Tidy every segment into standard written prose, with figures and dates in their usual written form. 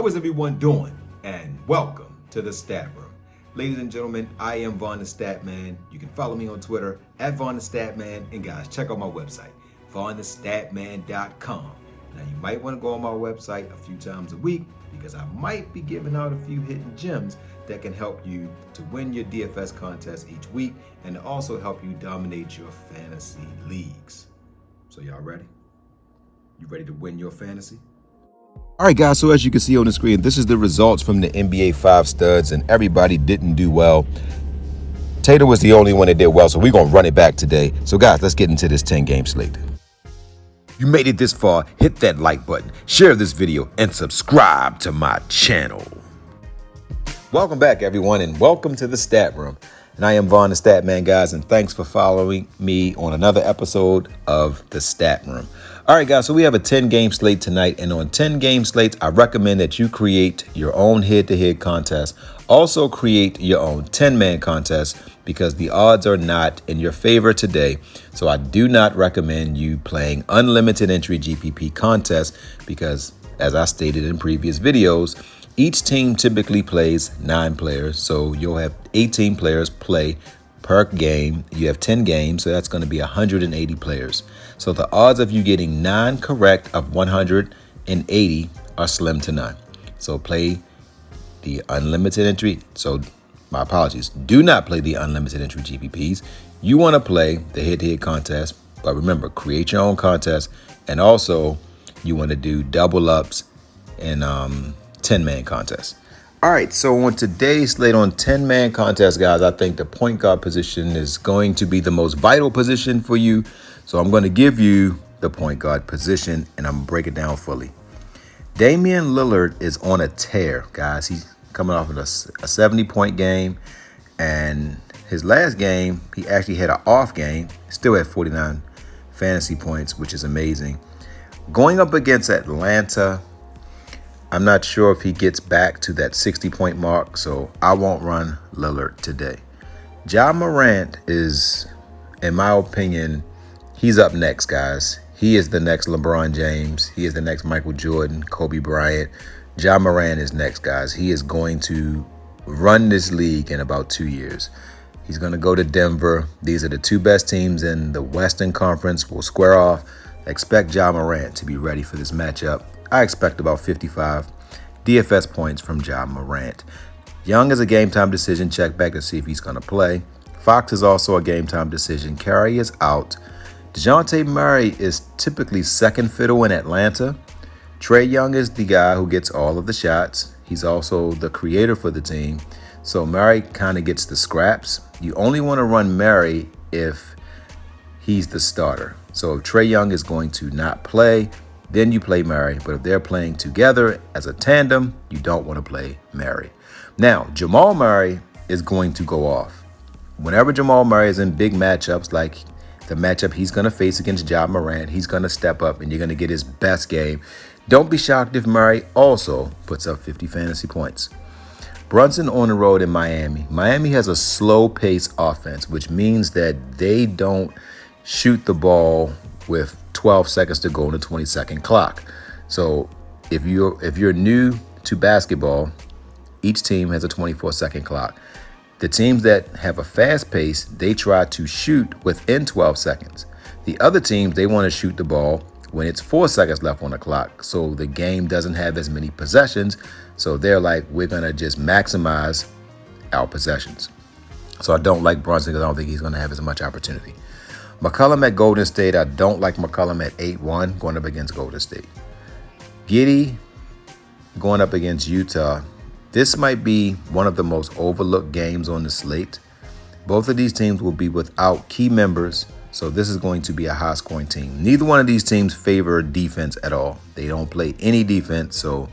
How is everyone doing? And welcome to the Stat Room. Ladies and gentlemen, I am VonnTheStatman. You can follow me on Twitter at VonnTheStatman. And guys, check out my website, VonnTheStatman.com. Now, you might want to go on my website a few times a week because I might be giving out a few hidden gems that can help you to win your DFS contest each week and also help you dominate your fantasy leagues. So y'all ready? You ready to win your fantasy? All right, guys, so as you can see on the screen, this is the results from the NBA 5Studs, and everybody didn't do well. Tater was the only one that did well, so we're going to run it back today. So, guys, let's get into this 10-game slate. You made it this far, hit that like button, share this video, and subscribe to my channel. Welcome back, everyone, and welcome to the Stat Room. And I am VonnTheStatman, guys, and thanks for following me on another episode of the Stat Room. All right, guys, so we have a 10-game slate tonight, and on 10-game slates, I recommend that you create your own head-to-head contest. Also create your own 10-man contest because the odds are not in your favor today. So I do not recommend you playing unlimited entry GPP contests because, as I stated in previous videos, each team typically plays 9 players. So you'll have 18 players play per game. You have 10 games, so that's going to be 180 players. So the odds of you getting 9 correct of 180 are slim to none. So play the unlimited entry. So my apologies. Do not play the unlimited entry GPPs. You want to play the head-to-head contest, but remember, create your own contest, and also you want to do double ups and 10-man contests. All right, so on today's slate on 10-man contest, guys, I think the point guard position is going to be the most vital position for you. So I'm going to give you the point guard position, and I'm going to break it down fully. Damian Lillard is on a tear, guys. He's coming off of a 70-point game, and his last game, he actually had an off game. Still had 49 fantasy points, which is amazing. Going up against Atlanta, I'm not sure if he gets back to that 60-point mark, so I won't run Lillard today. Ja Morant is, in my opinion, he's up next, guys. He is the next LeBron James. He is the next Michael Jordan, Kobe Bryant. Ja Morant is next, guys. He is going to run this league in about 2 years. He's going to go to Denver. These are the 2 best teams in the Western Conference. We'll square off. Expect Ja Morant to be ready for this matchup. I expect about 55 DFS points from Ja Morant. Young is a game time decision. Check back to see if he's going to play. Fox is also a game time decision. Curry is out. DeJounte Murray is typically second fiddle in Atlanta. Trae Young is the guy who gets all of the shots. He's also the creator for the team. So Murray kind of gets the scraps. You only want to run Murray if he's the starter. So if Trae Young is going to not play, then you play Murray. But if they're playing together as a tandem, you don't want to play Murray. Now, Jamal Murray is going to go off. Whenever Jamal Murray is in big matchups, like the matchup he's going to face against Ja Morant, he's going to step up and you're going to get his best game. Don't be shocked if Murray also puts up 50 fantasy points. Brunson on the road in Miami. Miami has a slow-paced offense, which means that they don't shoot the ball with 12 seconds to go on the 20-second clock. So if you're new to basketball, each team has a 24-second clock. The teams that have a fast pace, they try to shoot within 12 seconds. The other teams, they want to shoot the ball when it's 4 seconds left on the clock. So the game doesn't have as many possessions. So they're like, we're going to just maximize our possessions. So I don't like Brunson because I don't think he's going to have as much opportunity. McCollum at Golden State. I don't like McCollum at 8-1 going up against Golden State. Giddey going up against Utah. This might be one of the most overlooked games on the slate. Both of these teams will be without key members, so this is going to be a high-scoring team. Neither one of these teams favor defense at all. They don't play any defense, so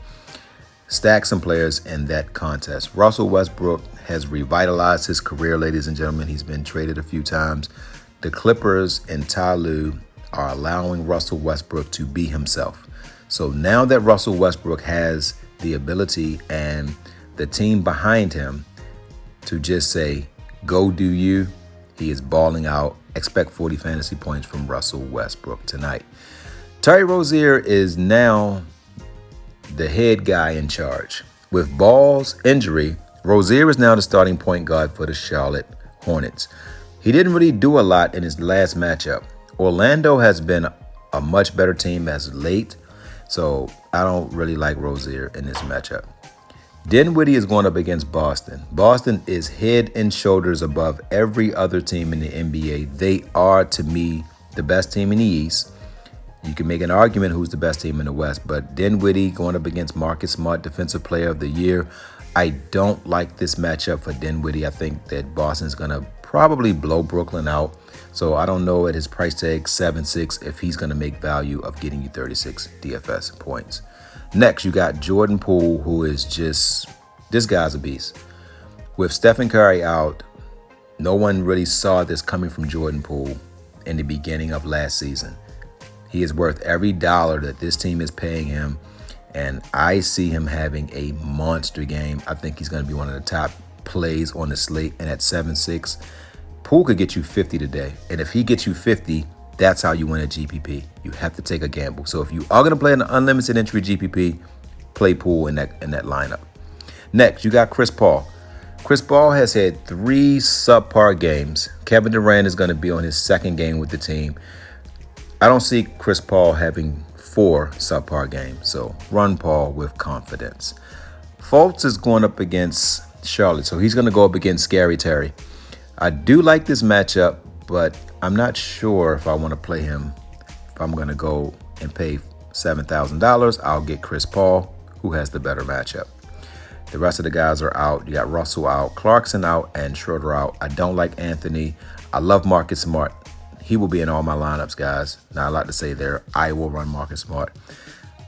stack some players in that contest. Russell Westbrook has revitalized his career, ladies and gentlemen. He's been traded a few times. The Clippers and Ty Lue are allowing Russell Westbrook to be himself. So now that Russell Westbrook has the ability and the team behind him to just say, go do you, he is balling out. Expect 40 fantasy points from Russell Westbrook tonight. Terry Rozier is now the head guy in charge. With Ball's injury, Rozier is now the starting point guard for the Charlotte Hornets. He didn't really do a lot in his last matchup. Orlando has been a much better team as of late, so I don't really like Rozier in this matchup. Dinwiddie is going up against Boston. Boston is head and shoulders above every other team in the NBA. They are, to me, the best team in the East. You can make an argument who's the best team in the West, but Dinwiddie going up against Marcus Smart, Defensive Player of the Year. I don't like this matchup for Dinwiddie. I think that Boston's going to probably blow Brooklyn out. So I don't know at his price tag, 7-6, if he's going to make value of getting you 36 DFS points. Next, you got Jordan Poole, who is just, this guy's a beast. With Stephen Curry out, no one really saw this coming from Jordan Poole in the beginning of last season. He is worth every dollar that this team is paying him, and I see him having a monster game. I think he's going to be one of the top plays on the slate, and at 7-6, Poole could get you 50 today. And if he gets you 50, that's how you win a GPP. You have to take a gamble. So if you are going to play an unlimited entry GPP, play Poole in that lineup. Next, you got Chris Paul. Chris Paul has had 3 subpar games. Kevin Durant is going to be on his second game with the team. I don't see Chris Paul having 4 subpar games. So run Paul with confidence. Fultz is going up against Charlotte, so he's going to go up against Scary Terry. I do like this matchup, but I'm not sure if I want to play him. If I'm going to go and pay $7,000, I'll get Chris Paul, who has the better matchup. The rest of the guys are out. You got Russell out, Clarkson out, and Schroeder out. I don't like Anthony. I love Marcus Smart. He will be in all my lineups, guys. Not a lot to say there. I will run Marcus Smart.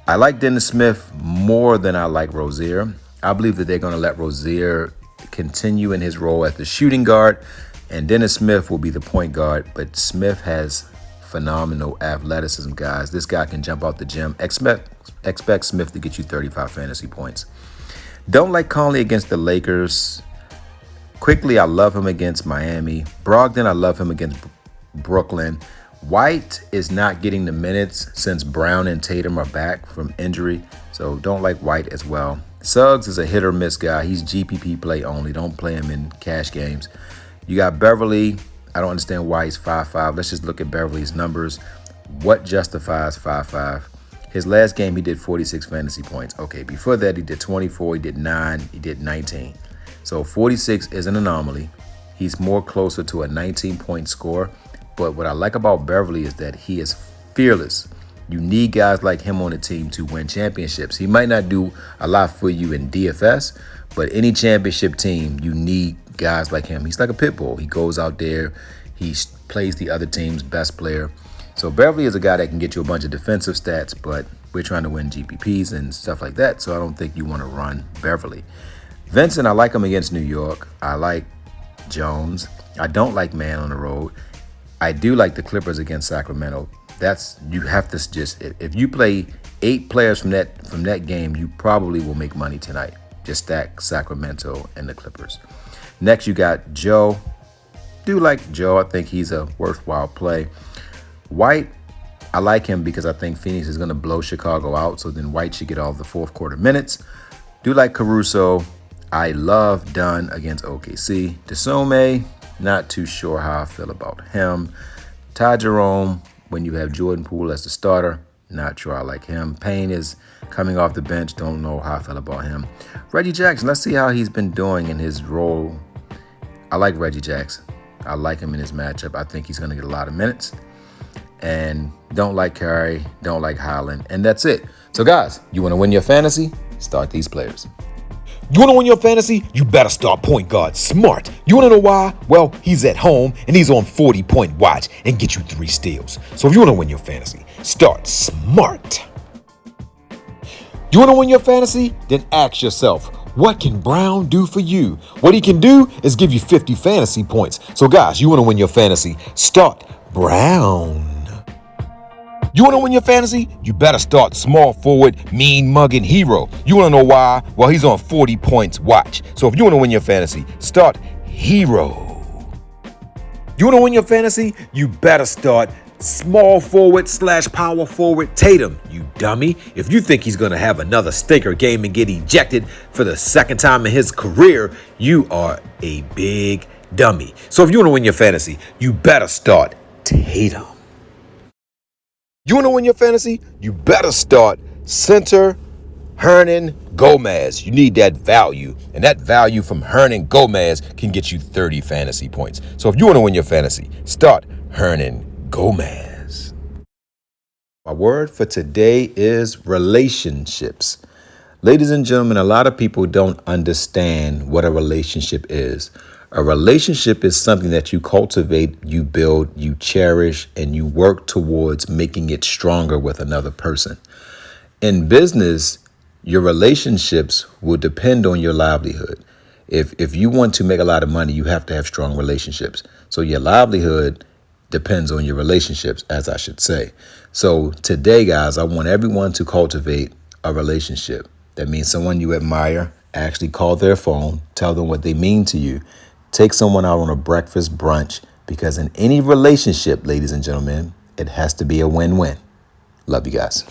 I like Dennis Smith more than I like Rozier. I believe that they're going to let Rozier continue in his role as the shooting guard, and Dennis Smith will be the point guard. But Smith has phenomenal athleticism, guys. This guy can jump out the gym. Expect Smith to get you 35 fantasy points. Don't like Conley against the Lakers. Quickly, I love him against Miami. Brogdon, I love him against Brooklyn. White is not getting the minutes since Brown and Tatum are back from injury, so don't like White as well. Suggs is a hit or miss guy. He's GPP play only. Don't play him in cash games. You got Beverly. I don't understand why he's 5'5". Let's just look at Beverly's numbers. What justifies 5'5"? His last game, he did 46 fantasy points. Okay, before that, he did 24, he did 9, he did 19. So 46 is an anomaly. He's more closer to a 19-point score. But what I like about Beverly is that he is fearless. You need guys like him on the team to win championships. He might not do a lot for you in DFS, but any championship team, you need guys like him. He's like a pit bull. He goes out there, he plays the other team's best player. So Beverly is a guy that can get you a bunch of defensive stats, but we're trying to win GPPs and stuff like that, so I don't think you want to run Beverly. Vincent, I like him against New York. I like Jones. I don't like Man on the road. I do like the Clippers against Sacramento. You have to just, if you play 8 players from that game, you probably will make money tonight. Just stack Sacramento and the Clippers. Next, you got Joe. Do like Joe. I think he's a worthwhile play. White, I like him because I think Phoenix is going to blow Chicago out, so then White should get all the fourth quarter minutes. Do like Caruso. I love Dunn against OKC. Desome, not too sure how I feel about him. Ty Jerome, when you have Jordan Poole as the starter, not sure I like him. Payne is coming off the bench. Don't know how I feel about him. Reggie Jackson, let's see how he's been doing in his role. I like Reggie Jackson. I like him in his matchup. I think he's going to get a lot of minutes. And don't like Curry, don't like Highland, and that's it. So guys, you want to win your fantasy? Start these players. You want to win your fantasy? You better start point guard Smart. You want to know why? Well, he's at home and he's on 40-point watch and get you 3 steals. So if you want to win your fantasy, start Smart. You want to win your fantasy? Then ask yourself, what can Brown do for you? What he can do is give you 50 fantasy points. So guys, you want to win your fantasy? Start Brown. You want to win your fantasy? You better start small forward, mean mugging hero. You want to know why? Well, he's on 40 points watch. So if you want to win your fantasy, start hero. You want to win your fantasy? You better start small forward / power forward Tatum, you dummy. If you think he's going to have another stinker game and get ejected for the second time in his career, you are a big dummy. So if you want to win your fantasy, you better start Tatum. You want to win your fantasy? You better start center Hernan Gomez. You need that value, and that value from Hernan Gomez can get you 30 fantasy points. So if you want to win your fantasy, start Hernan Gomez. My word for today is relationships. Ladies and gentlemen, a lot of people don't understand what a relationship is. A relationship is something that you cultivate, you build, you cherish, and you work towards making it stronger with another person. In business, your relationships will depend on your livelihood. If you want to make a lot of money, you have to have strong relationships. So your livelihood depends on your relationships, as I should say. So today, guys, I want everyone to cultivate a relationship. That means someone you admire. Actually call their phone, tell them what they mean to you. Take someone out on a breakfast brunch, because in any relationship, ladies and gentlemen, it has to be a win-win. Love you guys.